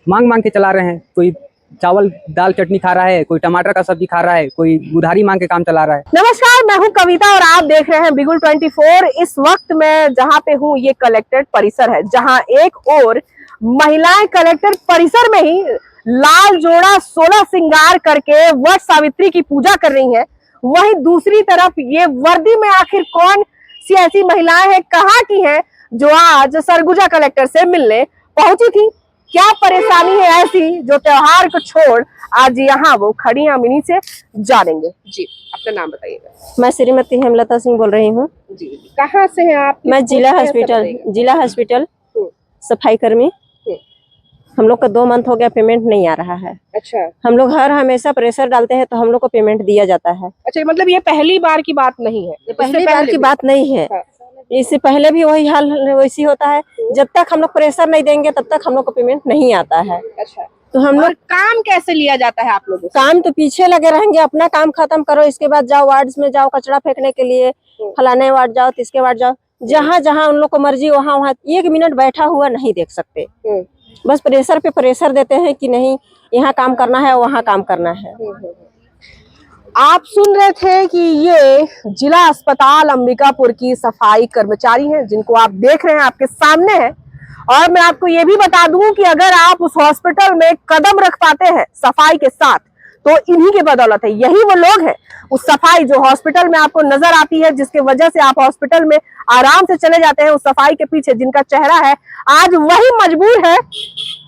मांग मांग के चला रहे हैं। कोई चावल दाल चटनी खा रहा है, कोई टमाटर का सब्जी खा रहा है, कोई उधारी मांग के काम चला रहा है। नमस्कार, मैं हूं कविता और आप देख रहे हैं बिगुल 24। इस वक्त मैं जहां पे हूं ये कलेक्ट्रेट परिसर है, जहां एक और महिलाएं कलेक्ट्रेट परिसर में ही लाल जोड़ा 16 श्रृंगार करके वट सावित्री की पूजा कर रही हैं। वहीं दूसरी तरफ ये वर्दी में आखिर कौन सी ऐसी महिलाएं हैं, कहाँ की हैं, जो आज सरगुजा कलेक्टर से मिलने पहुंची थी। क्या परेशानी है ऐसी जो त्योहार को छोड़ आज यहाँ वो खड़ी हैं, हम इन्हीं से जानेंगे। जी, अपना नाम बताइएगा। मैं श्रीमती हेमलता सिंह बोल रही हूँ। जी, कहाँ से हैं आप? मैं जिला हॉस्पिटल सफाई कर्मी। हम लोग का 2 मंथ हो गया, पेमेंट नहीं आ रहा है। अच्छा, हम लोग हमेशा प्रेशर डालते हैं तो हम लोग को पेमेंट दिया जाता है। अच्छा, मतलब ये पहली बार की बात नहीं है, ये पहली बार की बात नहीं है। हाँ। इससे पहले भी वही हाल वैसी होता है। जब तक हम लोग प्रेशर नहीं देंगे तब तक हम लोग को पेमेंट नहीं आता है। अच्छा, तो हम लोग काम कैसे लिया जाता है आप लोगों से? काम तो पीछे लगे रहेंगे, अपना काम खत्म करो, इसके बाद जाओ वार्ड्स में, जाओ कचरा फेंकने के लिए, फलाने वार्ड जाओ, तिसके वार्ड जाओ, जहाँ जहाँ उन लोग को मर्जी वहाँ वहाँ 1 मिनट बैठा हुआ नहीं देख सकते। बस प्रेशर पे प्रेशर देते हैं कि नहीं यहाँ काम करना है, वहाँ काम करना है। आप सुन रहे थे कि ये जिला अस्पताल अंबिकापुर की सफाई कर्मचारी हैं, जिनको आप देख रहे हैं आपके सामने है। और मैं आपको ये भी बता दूं कि अगर आप उस हॉस्पिटल में कदम रख पाते हैं सफाई के साथ, तो इन्हीं के बदौलत है। यही वो लोग हैं, उस सफाई जो हॉस्पिटल में आपको नजर आती है, जिसके वजह से आप हॉस्पिटल में आराम से चले जाते हैं, उस सफाई के पीछे जिनका चेहरा है, आज वही मजबूर है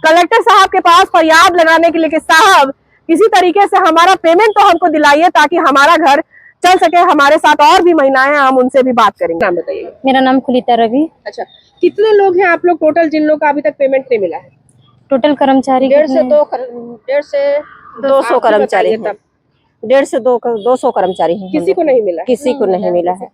कलेक्टर साहब के पास फरियाद लगाने के लिए कि साहब किसी तरीके से हमारा पेमेंट तो हमको दिलाइए, ताकि हमारा घर चल सके। हमारे साथ और भी महिलाएं हैं, हम उनसे भी बात करेंगे। नाम बताइए। मेरा नाम कुलिता रवि। अच्छा, कितने लोग हैं आप लोग टोटल जिन लोग का अभी तक पेमेंट नहीं मिला है? टोटल कर्मचारी 150 से 200 कर्मचारी हैं। 150 से 200 कर्मचारी हैं। किसी को नहीं मिला? किसी को नहीं मिला है।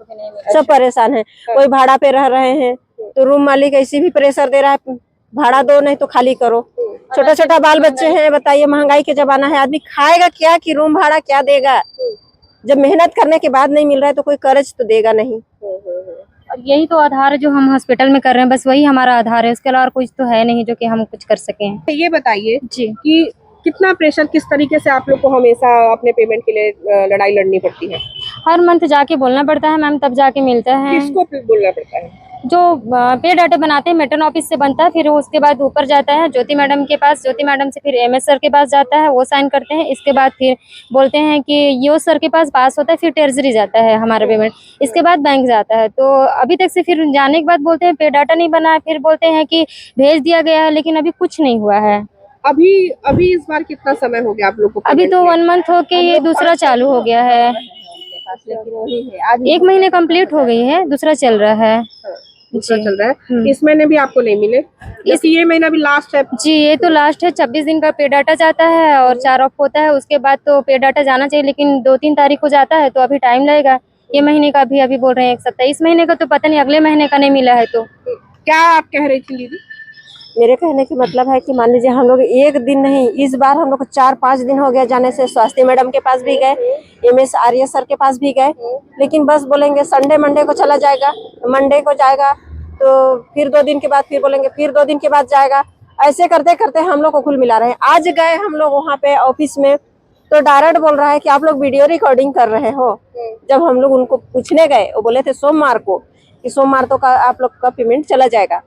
सब परेशान है। कोई भाड़ा पे रह रहे हैं तो रूम मालिक ऐसी भी प्रेशर दे रहा है, भाड़ा दो नहीं तो खाली करो। छोटा छोटा बाल बच्चे हैं, बताइए महंगाई के जमाना है, आदमी खाएगा क्या कि रूम भाड़ा क्या देगा? जब मेहनत करने के बाद नहीं मिल रहा है तो कोई कर्ज तो देगा नहीं। और यही तो आधार है जो हम हॉस्पिटल में कर रहे हैं, बस वही हमारा आधार है, इसके अलावा कुछ तो है नहीं जो कि हम कुछ कर सकें। ये बताइए जी कि कितना प्रेशर, किस तरीके से आप लोग को हमेशा अपने पेमेंट के लिए लड़ाई लड़नी पड़ती है? हर मंथ जाके बोलना पड़ता है मैम, तब जाके मिलता है। किसको बोलना पड़ता है? जो पे डाटा बनाते हैं मेटन ऑफिस से बनता है, फिर उसके बाद ऊपर जाता है ज्योति मैडम के पास, ज्योति मैडम से फिर MS सर के पास जाता है, वो साइन करते हैं। इसके बाद फिर बोलते हैं कि यो सर के पास पास होता है, फिर ट्रेजरी जाता है हमारा पेमेंट, इसके बाद बैंक जाता है। तो अभी तक से फिर जाने के बाद बोलते हैं पे डाटा नहीं बना, फिर बोलते हैं कि भेज दिया गया है, लेकिन अभी कुछ नहीं हुआ है। अभी इस बार कितना समय हो गया आप लोग को? अभी तो 1 मंथ हो के ये दूसरा चालू हो गया है। 1 महीने कंप्लीट हो गई है, दूसरा चल रहा है। दूसरा चल रहा है। इस महीने भी आपको नहीं मिले? ये महीना भी लास्ट है? जी, ये तो लास्ट है। 26 दिन का पे डाटा जाता है और 4 ऑफ होता है, उसके बाद तो पे डाटा जाना चाहिए, लेकिन 2-3 तारीख को जाता है, तो अभी टाइम लगेगा। ये महीने का भी अभी बोल रहे हैं 1 सप्ताह, इस महीने का तो पता नहीं, अगले महीने का नहीं मिला है। तो क्या आप कह रही थी दीदी? मेरे कहने की मतलब है कि मान लीजिए हम लोग 1 दिन नहीं, इस बार हम लोग को 4-5 दिन हो गया जाने से। स्वास्थ्य मैडम के पास भी गए, MS आर्य सर के पास भी गए, लेकिन बस बोलेंगे संडे मंडे को चला जाएगा, मंडे को जाएगा, तो फिर 2 दिन के बाद फिर बोलेंगे, फिर 2 दिन के बाद जाएगा। ऐसे करते करते हम लोग को कुल मिला रहे हैं। आज गए हम लोग वहाँ पे ऑफिस में, तो डायरेक्ट बोल रहा है कि आप लोग वीडियो रिकॉर्डिंग कर रहे हो। जब हम लोग उनको पूछने गए, वो बोले थे सोमवार को कि सोमवार तो का आप लोग का पेमेंट चला जाएगा।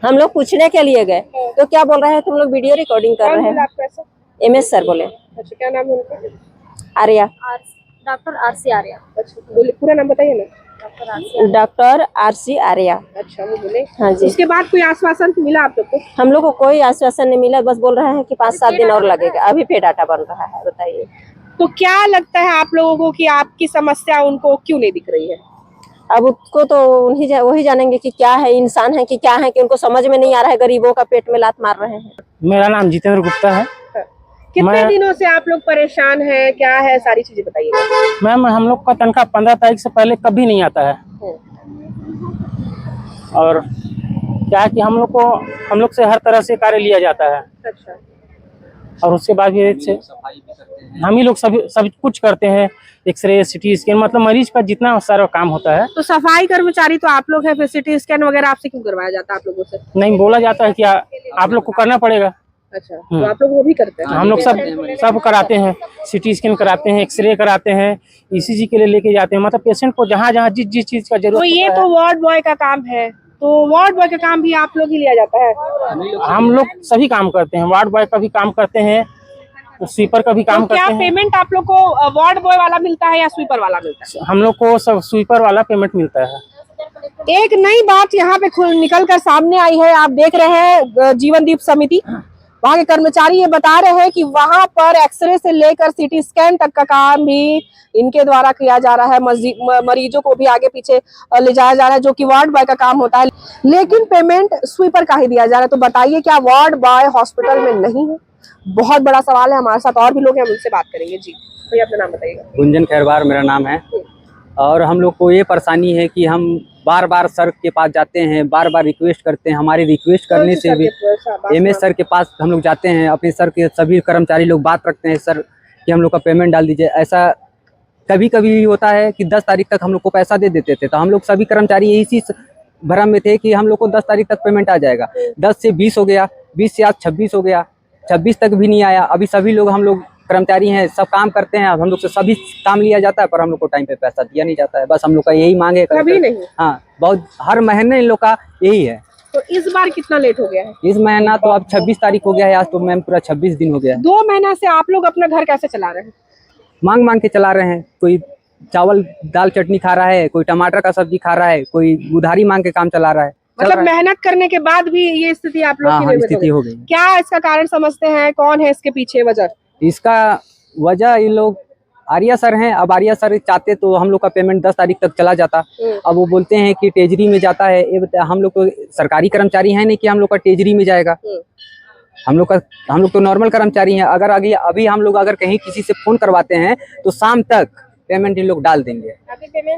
हम लोग पूछने के लिए गए तो क्या बोल रहे हैं, तुम लोग वीडियो रिकॉर्डिंग कर रहे हैं। MS सर बोले। अच्छा, क्या नाम है उनका? Arya, doctor RC Arya. अच्छा, बोले पूरा नाम बताइए ना। Doctor RC Arya. अच्छा, वो बोले। हाँ जी। उसके बाद कोई आश्वासन मिला आप लोग को? हम लोग को कोई आश्वासन नहीं मिला, बस बोल रहे हैं कि 5-7 दिन और लगेगा। अभी पे डाटा बन रहा है। बताइए तो क्या लगता है आप लोगों को कि आपकी समस्या उनको क्यों नहीं दिख रही है? अब उसको तो वही जानेंगे कि क्या है, इंसान है कि क्या है, कि उनको समझ में नहीं आ रहा है। गरीबों का पेट में लात मार रहे हैं। मेरा नाम जितेंद्र गुप्ता है। कितने दिनों से आप लोग परेशान हैं, क्या है, सारी चीजें बताइए। मैम, हम लोग का तनख्वाह 15 तारीख से पहले कभी नहीं आता है। और क्या है कि हम लोग से हर तरह से कार्य लिया जाता है। अच्छा। और उसके बाद भी हम ही लोग सब कुछ करते हैं। एक्सरे, CT स्कैन, मतलब मरीज का जितना सारा काम होता है। तो सफाई कर्मचारी तो आप लोग हैं, फिर CT स्कैन वगैरह आपसे क्यों करवाया जाता है आप लोगों से? नहीं, बोला जाता है कि आप लोग को करना पड़ेगा। अच्छा, तो आप लोग वो भी करते हैं? हम लोग सब कराते हैं, सिटी स्कैन कराते हैं, एक्सरे कराते हैं, ईसीजी के लिए लेके जाते हैं, मतलब पेशेंट को जहाँ जहाँ जिस चीज का जरूरत तो ये होता तो वार्ड बॉय का काम है, तो वार्ड बॉय का काम भी आप लोग ही लिया जाता है? है हम लोग सभी काम करते हैं, वार्ड बॉय का भी काम करते हैं, स्वीपर का भी काम तो क्या करते हैं। पेमेंट आप लोग को वार्ड बॉय वाला मिलता है या स्वीपर वाला मिलता है? हम लोग को सब स्वीपर वाला पेमेंट मिलता है। एक नई बात यहाँ पे निकल कर सामने आई है। आप देख रहे हैं जीवनदीप समिति, वहाँ के कर्मचारी ये बता रहे हैं कि वहाँ पर एक्सरे से लेकर सीटी स्कैन तक का काम भी इनके द्वारा किया जा रहा है। मरीजों को भी आगे पीछे ले जाया जा रहा है, जो कि वार्ड बॉय का काम होता है, लेकिन पेमेंट स्वीपर का ही दिया जा रहा है। तो बताइए, क्या वार्ड बॉय हॉस्पिटल में नहीं है? बहुत बड़ा सवाल है। हमारे साथ और भी लोग हैं, हम उनसे बात करेंगे। जी भैया, अपना नाम बताइएगा। गुंजन खैरवार मेरा नाम है। और हम लोग को ये परेशानी है कि हम बार बार सर के पास जाते हैं, बार बार रिक्वेस्ट करते हैं। हमारी रिक्वेस्ट करने से भी एमएस सर के पास हम लोग जाते हैं, अपने सर के सभी कर्मचारी लोग बात रखते हैं, सर कि हम लोग का पेमेंट डाल दीजिए। ऐसा कभी कभी होता है कि 10 तारीख तक हम लोग को पैसा दे देते थे, तो हम लोग सभी कर्मचारी इसी भ्रम में थे कि हम लोग को 10 तारीख तक पेमेंट आ जाएगा। 10 से 20 हो गया, 20 से आज 26 हो गया, 26 तक भी नहीं आया। अभी सभी लोग हम लोग कर्मचारी हैं, सब काम करते हैं, हम लोग से सभी काम लिया जाता है, पर हम लोग को टाइम पे पैसा दिया नहीं जाता है। बस हम लोग का यही मांग है। कभी नहीं? हाँ, बहुत हर महीने इन लोग का यही है। तो इस बार कितना लेट हो गया है? इस महीना तो अब 26 तारीख हो गया है, आज तो मैम पूरा 26 दिन हो गया है। 2 महीना से आप लोग अपना घर कैसे चला रहे हैं? मांग मांग के चला रहे हैं। कोई चावल दाल चटनी खा रहा है, कोई टमाटर का सब्जी खा रहा है, कोई उधारी मांग के काम चला रहा है। मतलब मेहनत करने के बाद भी ये स्थिति आप लोग की स्थिति हो गई। क्या इसका कारण समझते हैं? कौन है इसके पीछे वजह? इसका वजह इन लोग आर्या सर हैं। अब आर्या सर चाहते तो हम लोग का पेमेंट 10 तारीख तक चला जाता। अब वो बोलते हैं कि टेजरी में जाता है। ये हम लोग तो सरकारी कर्मचारी हैं नहीं कि हम लोग का टेजरी में जाएगा। हम लोग तो नॉर्मल कर्मचारी हैं। अगर अभी हम लोग अगर कहीं किसी से फोन करवाते हैं तो शाम तक पेमेंट इन लोग डाल देंगे।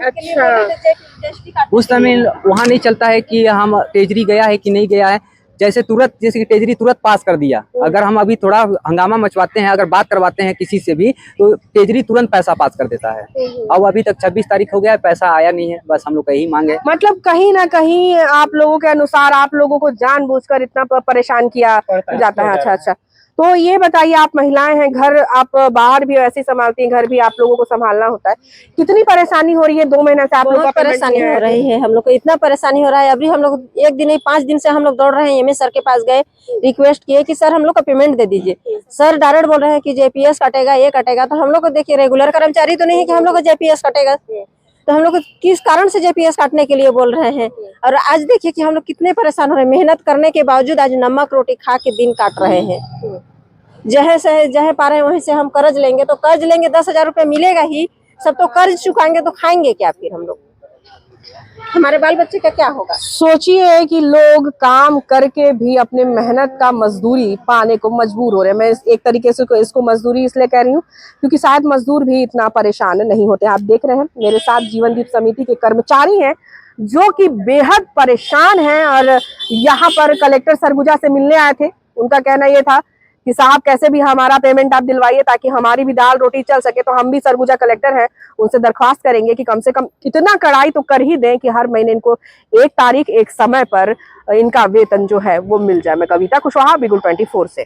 अच्छा, उस समय वहाँ नहीं चलता है कि हम टेजरी गया है कि नहीं गया है। जैसे कि टेजरी तुरंत पास कर दिया। अगर हम अभी थोड़ा हंगामा मचवाते हैं, अगर बात करवाते हैं किसी से भी, तो टेजरी तुरंत पैसा पास कर देता है। अब अभी तक 26 तारीख हो गया है, पैसा आया नहीं है। बस हम लोग का यही मांग है। मतलब कहीं ना कहीं आप लोगों के अनुसार आप लोगों को जानबूझकर इतना परेशान किया जाता है। अच्छा, तो ये बताइए, आप महिलाएं हैं, घर आप बाहर भी वैसे संभालती हैं, घर भी आप लोगों को संभालना होता है, कितनी परेशानी हो रही है 2 महीने से आप लोगों को? परेशानी हो रही है, हम लोग को इतना परेशानी हो रहा है। अभी हम लोग 1 दिन नहीं 5 दिन से हम लोग दौड़ रहे हैं। एमएस सर के पास गए, रिक्वेस्ट किए कि सर हम लोग का पेमेंट दे दीजिए। सर डायरेक्ट बोल रहे हैं कि जेपीएस कटेगा, ये कटेगा। तो हम लोग को देखिए, रेगुलर कर्मचारी तो नहीं है कि हम लोग को जेपीएस कटेगा, तो हम लोग को किस कारण से जेपीएस काटने के लिए बोल रहे हैं। और आज देखिए कि हम लोग कितने परेशान हो रहे हैं। मेहनत करने के बावजूद आज नमक रोटी खा के दिन काट रहे हैं। जहे पा रहे हैं वहीं से हम कर्ज लेंगे, तो कर्ज लेंगे 10,000 रुपये मिलेगा ही। सब तो कर्ज चुकाएंगे तो खाएंगे क्या फिर हम लोग? हमारे बाल बच्चे का क्या होगा? सोचिए कि लोग काम करके भी अपने मेहनत का मजदूरी पाने को मजबूर हो रहे हैं। मैं एक तरीके से इसको मजदूरी इसलिए कह रही हूँ क्योंकि शायद मजदूर भी इतना परेशान नहीं होते। आप देख रहे हैं मेरे साथ जीवनदीप समिति के कर्मचारी हैं जो कि बेहद परेशान हैं और यहाँ पर कलेक्टर सरगुजा से मिलने आए थे। उनका कहना ये था कि साहब कैसे भी हमारा पेमेंट आप दिलवाइए ताकि हमारी भी दाल रोटी चल सके। तो हम भी सरगुजा कलेक्टर हैं, उनसे दरख्वास्त करेंगे कि कम से कम इतना कड़ाई तो कर ही दें कि हर महीने इनको 1 तारीख एक समय पर इनका वेतन जो है वो मिल जाए। मैं कविता कुशवाहा, बिगुल 24 से।